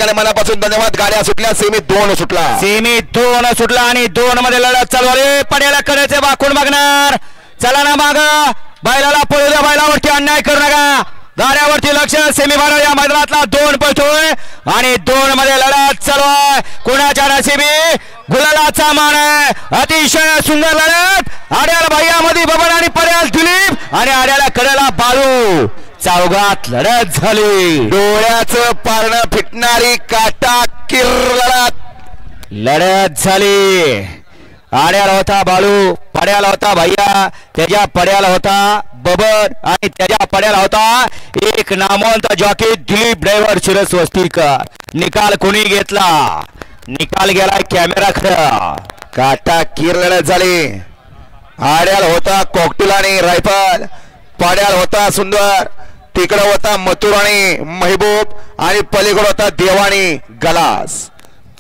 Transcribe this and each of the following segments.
ठिकाणी मनापासून धन्यवाद. गाड्या सुटल्या, सेमी 2 सुटला, सेमी 2 सुटला आणि 2 मध्ये लढत चालू आहे. पड्याला कडेचे वाकून बघणार. चला ना माग, बैलाला पळू द्या, बैलावरती अन्याय करू नका. गाड्यावरती लक्ष. सेमीफायनल या मैदानातला 2 पळतोय आणि 2 मध्ये लढत चालू आहे. कोणाच्या नशिबी गुलालाचा मान आहे. अतिशय सुंदर लढत. आड्याला भैया मध्ये बबन आणि पड्याल दिलीप आणि आड्याला कडेला बाळू. चौघात लढत झाली. डोळ्याचं पारणं फिटणारी काटा किर लढत झाली. आड्याला होता बाळू, पड्याला होता भैया, त्याच्या पड्याला होता बबन आणि त्याच्या पड्याला होता एक नामवंत जॉकी दिलीप ड्रायव्हर शिरसवस्तीकर. निकाल कोणी घेतला? निकाल गेला कॅमेरा खरं. काटा किर लढत झाली. आड्याला होता कॉकटेल आणि रायफल, पाड्याला होता सुंदर, तिकडं होता मथुर आणि महबूब आणि पलीकडे होता देवाणी गलास.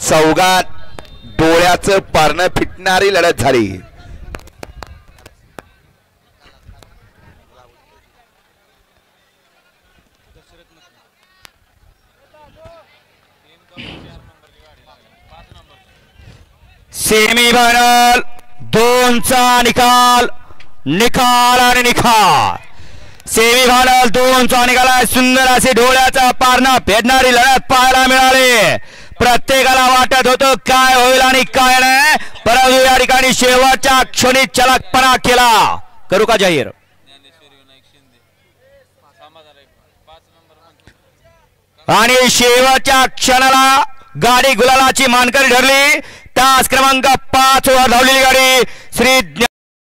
चौघात डोळ्याचं पारणं फिटणारी लढत झाली. सेमीफायनल 2चा निकाल. निकाल आणि निकाल. सेमीफायनल 2चा निकाल. सुंदर अशी डोळ्याचा पारणं फेडणारी लढत पाहायला मिळाली. प्रत्येकाला वाटत होतं काय होईल आणि काय नाही, परंतु या ठिकाणी शेवटच्या क्षणी चलकपणा केला. करू का जाहीर? आणि शेवटच्या क्षणाला गाडी गुलालाची मानकरी ठरली. तास क्रमांक 5 वर धावलेली गाडी श्री